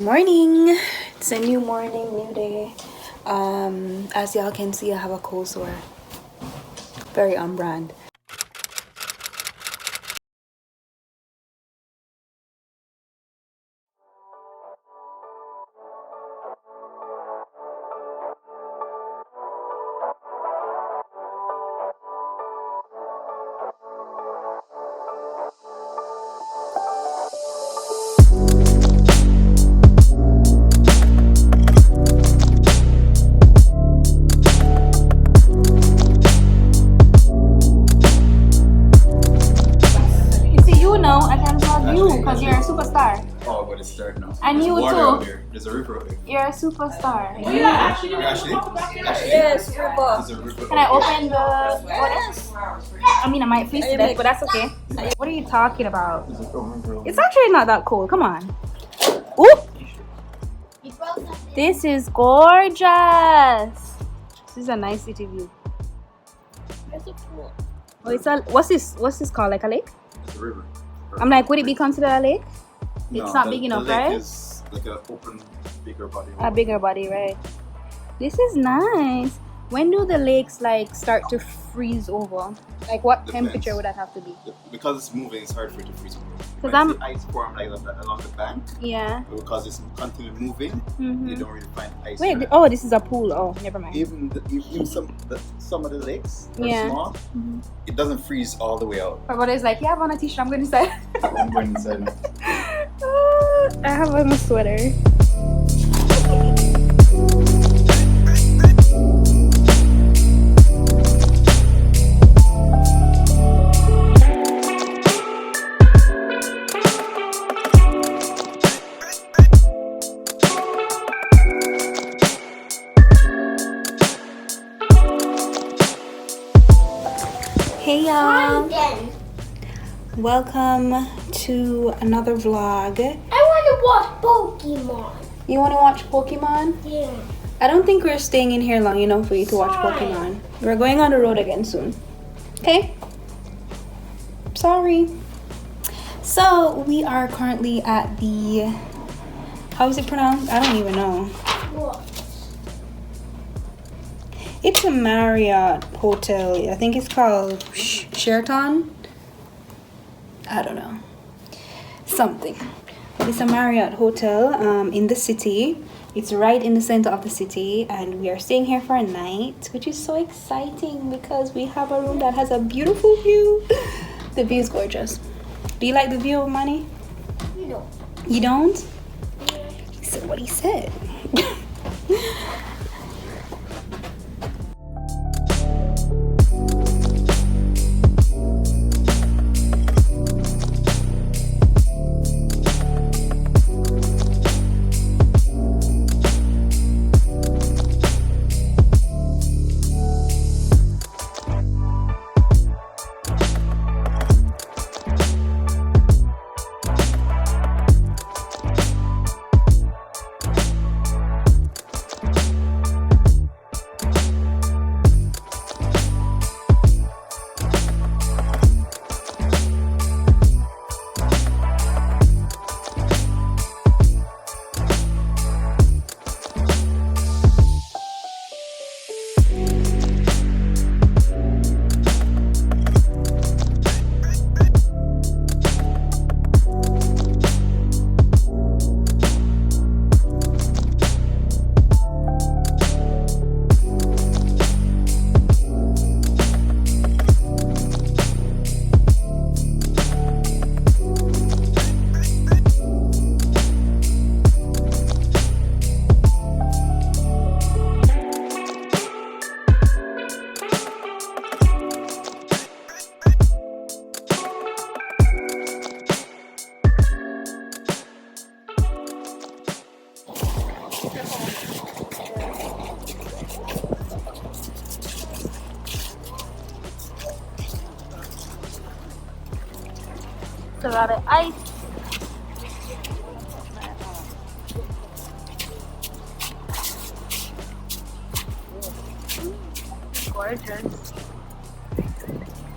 Morning. It's a new morning, new day. As y'all can see, I have a cold sore. Very on brand. I can vlog you because you're a superstar. Oh, but it's dark now. And you too. There's a river out there. You're a superstar. Oh, yeah, Ashley? Yes, river. There's a river. Can I open the what? I mean, I might freeze to death, but that's okay. What are you talking about? It's actually not that cold. Come on. Ooh! This is gorgeous. This is a nice city view. There's a pool. Oh, it's a what's this called? Like a lake? It's a river. I'm like, would it be considered a lake? No, It's not big enough, the lake right? Is like an open, bigger body. A bigger body, right? This is nice. When do the lakes like start to freeze over? Like what Depends. temperature would that have to be? Because it's moving, it's hard for it to freeze. Because When the ice form like along the bank, yeah. but because it's continually moving, you don't really find ice. Wait, there. oh, this is a pool. Oh, never mind. Even some of the lakes are Yeah. small. It doesn't freeze all the way out. My brother's like, yeah, I want a t-shirt. I'm going inside. I'm going inside now. I have on a sweater. Hey y'all, welcome to another vlog. I want to watch Pokemon. You want to watch Pokemon? Yeah. I don't think we're staying in here long enough for you to watch Pokemon. We're going on the road again soon. Okay? Sorry. So we are currently at the, how is it pronounced? I don't even know. What? It's a Marriott hotel. I think it's called Sheraton. I don't know. Something. But it's a Marriott hotel in the city. It's right in the center of the city, and we are staying here for a night, which is so exciting because we have a room that has a beautiful view. The view is gorgeous. Do you like the view, Manny? No. You don't? He said what he said. It's a lot of ice. Gorgeous.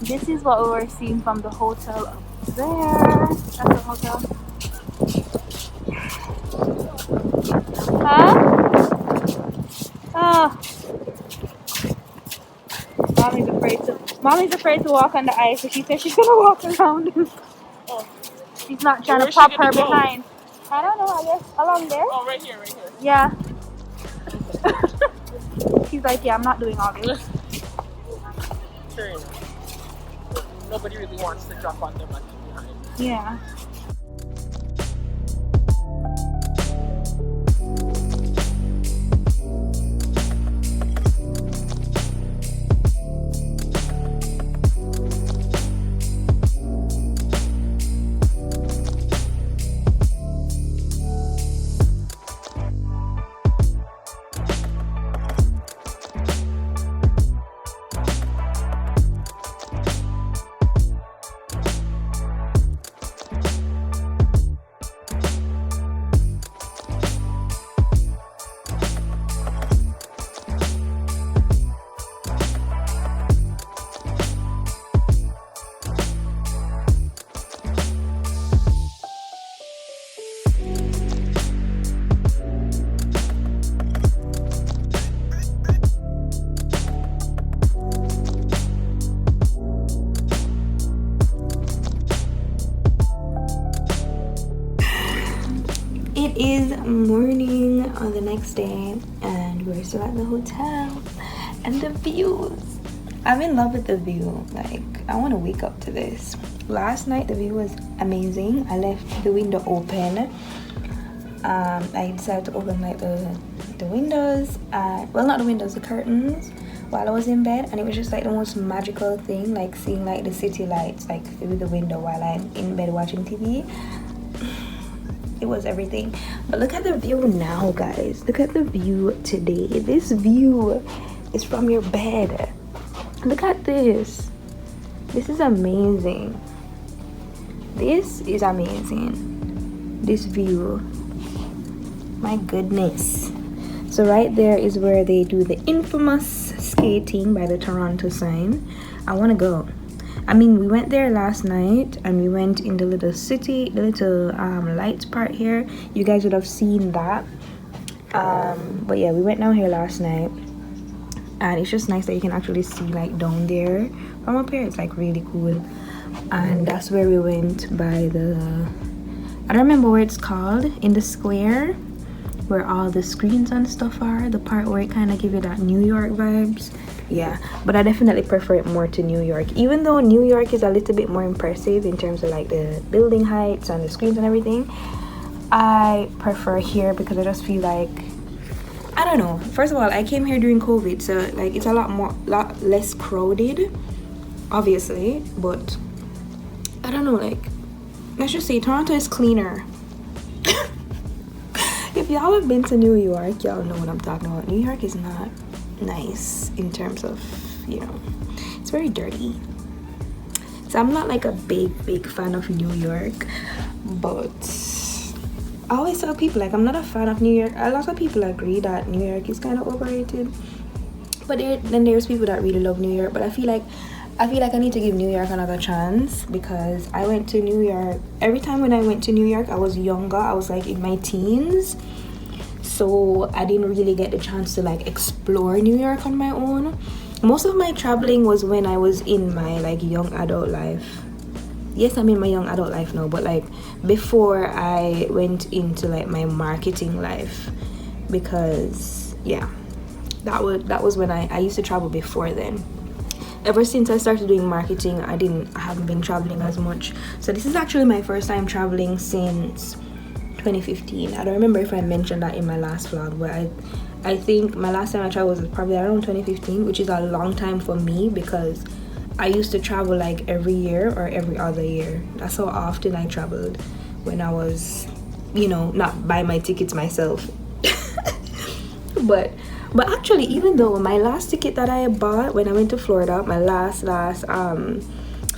This is what we were seeing from the hotel up there. That's the hotel. Huh? Ah. Mommy's afraid to walk on the ice, so she said she's gonna walk around. Oh, She's not trying where to is she pop gonna her go? behind. I don't know, I guess along there. Oh, right here, right here. Yeah. She's like, yeah, I'm not doing all this. Sure enough. Nobody really wants to drop on their monkey behind. Yeah. It is morning on the next day and we're still at the hotel, and the views, I'm in love with the view. Like, I want to wake up to this. Last night the view was amazing. I left the window open. I decided to open like the windows, well, not the windows, the curtains, while I was in bed, and it was just like the most magical thing, like seeing like the city lights like through the window while I'm in bed watching TV. It was everything. But look at the view now, guys. Look at the view today. This view is from your bed. Look at this. This is amazing. This is amazing. This view. My goodness. So right there is where they do the infamous skating by the Toronto sign. I want to go. I mean, we went there last night and we went in the little city, the little lights part here. You guys would have seen that. But yeah, we went down here last night, and it's just nice that you can actually see like down there from up here. It's like really cool. And that's where we went by the, I don't remember where it's called, in the square where all the screens and stuff are, the part where it kind of give you that New York vibes. Yeah, but I definitely prefer it more to New York, even though New York is a little bit more impressive in terms of like the building heights and the screens and everything. I prefer here because I just feel like, I don't know, first of all, I came here during COVID, so like it's a lot less crowded, obviously, but I don't know, like, let's just say Toronto is cleaner. If y'all have been to New York, y'all know what I'm talking about. New York is not nice in terms of, you know, it's very dirty. So I'm not like a big fan of New York, but I always tell people like I'm not a fan of New York. A lot of people agree that New York is kind of overrated, but then there's people that really love New York. But I feel like I need to give New York another chance, because I went to New York, every time when I went to New York I was younger. I was like in my teens, so I didn't really get the chance to like explore New York on my own. Most of my traveling was when I was in my like young adult life. Yes, I'm in my young adult life now, but like before I went into like my marketing life, because yeah, that was when I used to travel before then. Ever since I started doing marketing, I haven't been traveling as much. So this is actually my first time traveling since 2015. I don't remember if I mentioned that in my last vlog, but I think my last time I traveled was probably around 2015, which is a long time for me because I used to travel like every year or every other year. That's how often I traveled when I was, you know, not buy my tickets myself. But actually, even though my last ticket that I bought when I went to Florida, my last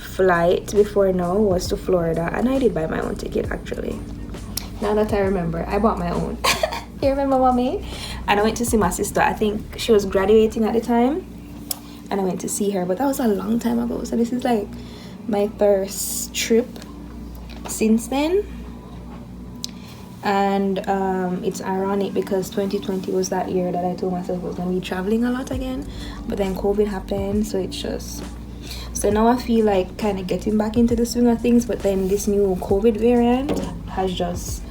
flight before now was to Florida, and I did buy my own ticket actually. Now that I remember, I bought my own. You remember, mommy? And I went to see my sister. I think she was graduating at the time, and I went to see her, but that was a long time ago. So this is like my first trip since then. And it's ironic because 2020 was that year that I told myself I was going to be traveling a lot again, but then COVID happened, so it's just, so now I feel like kind of getting back into the swing of things, but then this new COVID variant has just,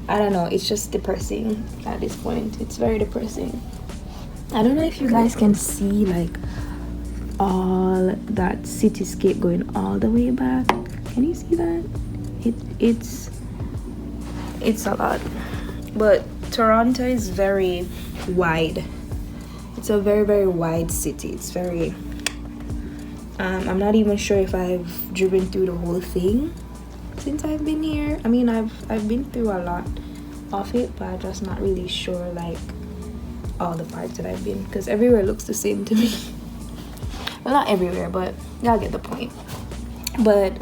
I don't know, it's just depressing at this point. It's very depressing. I don't know if you guys can see like all that cityscape going all the way back. Can you see that? It's a lot. But Toronto is very wide. It's a very, very wide city. It's very I'm not even sure if I've driven through the whole thing since I've been here. I mean, I've been through a lot of it, but I'm just not really sure like all the parts that I've been, because everywhere looks the same to me. Well, not everywhere, but y'all get the point. But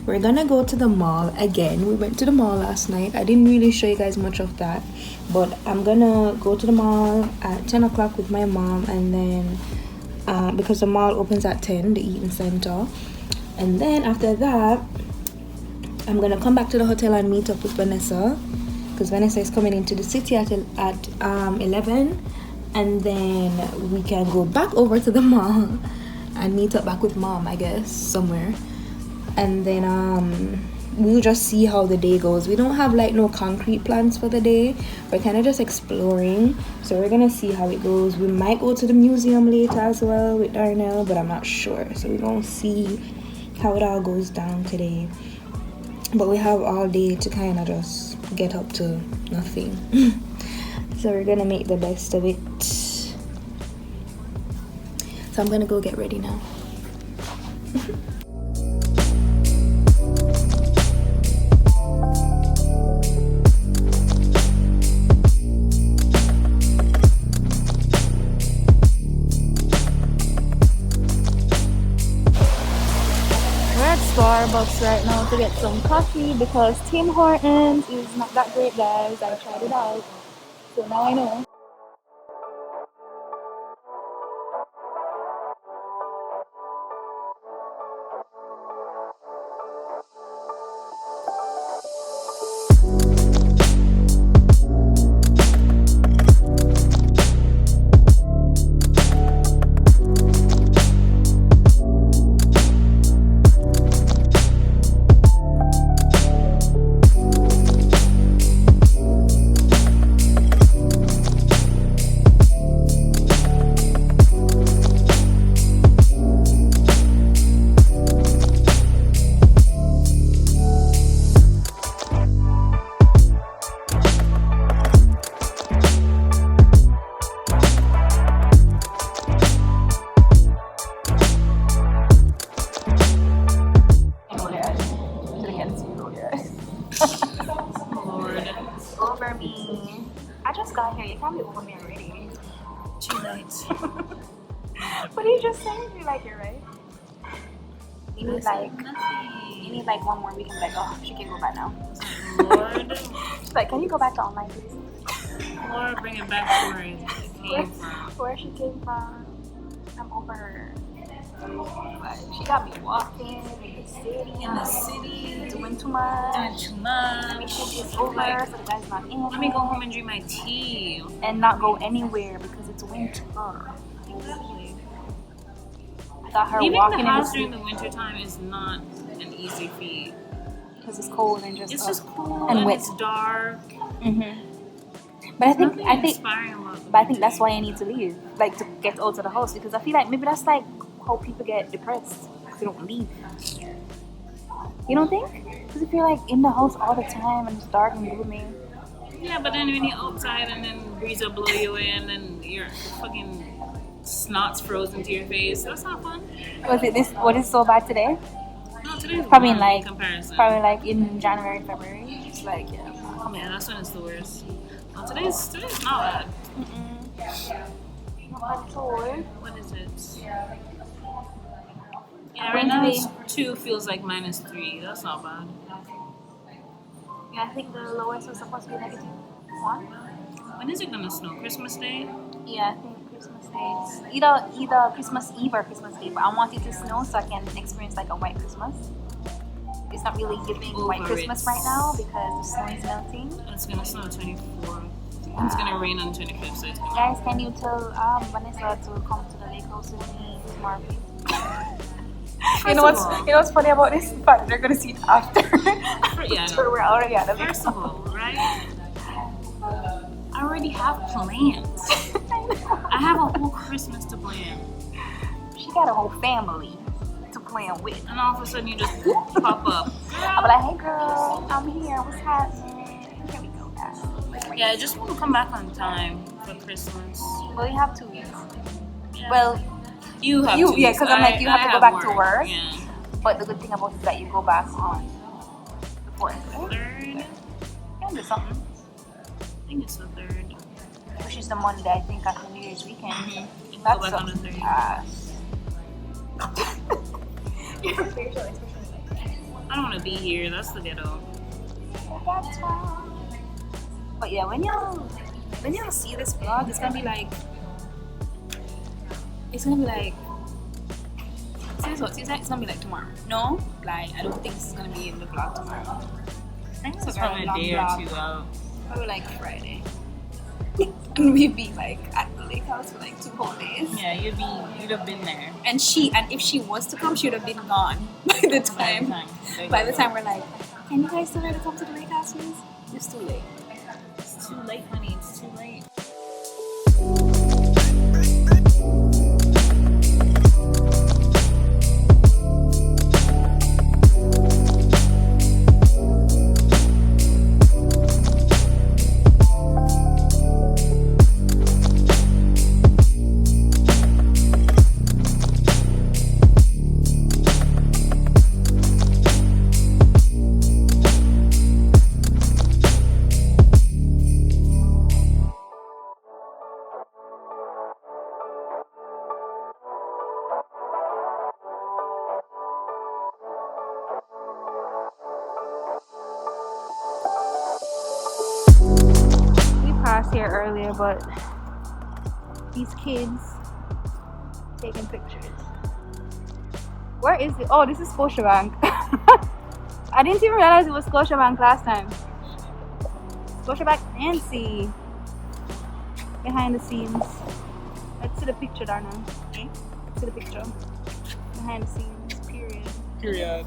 we're gonna go to the mall again. We went to the mall last night. I didn't really show you guys much of that, but I'm gonna go to the mall at 10 o'clock with my mom, and then because the mall opens at 10, the Eaton Center, and then after that I'm gonna come back to the hotel and meet up with Vanessa, because Vanessa is coming into the city at 11, and then we can go back over to the mall and meet up back with mom, I guess, somewhere, and then we'll just see how the day goes. We don't have like no concrete plans for the day. We're kind of just exploring, so we're gonna see how it goes. We might go to the museum later as well with Darnell, but I'm not sure, so we're gonna see how it all goes down today. But we have all day to kind of just get up to nothing. So we're gonna make the best of it. So I'm gonna go get ready now. Starbucks right now to get some coffee because Tim Hortons is not that great, guys. I tried it out, so now I know. Over me. I just got here. You can't be over me already. Too late. What are you just saying? You like it, right? You need like one more week and be like, oh, she can go back now. Lord. She's like, can you go back to online, please? Or bring it back to where it came from. Where she came from. I'm over her. Like, she got me walking in the city. Doing too much. Let me shit this over so the guy's not in. Let me go home and drink my tea. And not go anywhere because it's winter. Exactly. I got her Leaving walking the house in during the winter time is not an easy feat. because it's cold and just It's just cold and and wet. it's dark. But I think Inspiring about the but I think winter. that's why I need to leave, like to get out of the house, because I feel like maybe that's like how people get depressed because they don't leave. You don't think? Because if you're like in the house all the time and it's dark and gloomy. Yeah, but then when you're outside and then breeze will blow you away and then your fucking snot's frozen to your face, that's not fun. What is so bad today? No, today's Probably warm like in comparison. probably like in January, February. It's like Yeah, that's when it's the worst. Well, today's not bad. not at all. What is it? Yeah, right now it's 2 feels like -3. That's not bad. Yeah, I think the lowest was supposed to be -1. When is it gonna snow? Christmas Day? Yeah, I think Christmas Day. Either Christmas Eve or Christmas Day. But I want it to snow so I can experience like a white Christmas. it's not really giving Over White Christmas it. right now because the snow is melting. It's gonna snow 24th. It's gonna rain on 25th, so it's gonna. Guys, can you tell Vanessa to come to the lake house with me tomorrow, please? You know what's funny about this? But they're gonna see it after. Yeah, So we're already at the lake. First of all, right? I already have plans. I have a whole Christmas to plan. She got a whole family to plan with. And all of a sudden you just pop up. I'll be like, hey girl, I'm here. What's happening? Here we go, guys. Yeah, I just want to come back on time for Christmas. Well, you have 2 weeks. Yeah. Well, you have you to. yeah, because I'm like you have to go back to work. Yeah. But the good thing about it is that you go back on the 4th. Third. Can do something. I think it's the 3rd. Which is the Monday, I think, after New Year's weekend. You can That's go back on the 3rd. Your facial expression is like, I don't want to be here. That's the ghetto. that's fine. But yeah, when y'all see this vlog, it's gonna be like it's gonna be like tomorrow. No, like I don't think it's gonna be in the vlog tomorrow. I think It's probably a day or two out. Probably like Friday. And we'd be like at the lake house for like 2 whole days. Yeah, you'd have been there. And if she was to come, she would have been gone by the time. By the time we're like, can you guys still ready to come to the lake house, please? It's too late. It's too late, honey. It's too late. Here earlier, but these kids taking pictures. Where is it? Oh, this is Scotiabank. I didn't even realize it was Scotiabank last time. Scotiabank Nancy behind the scenes. Let's see the picture, Darna. Let's see the picture behind the scenes. Period.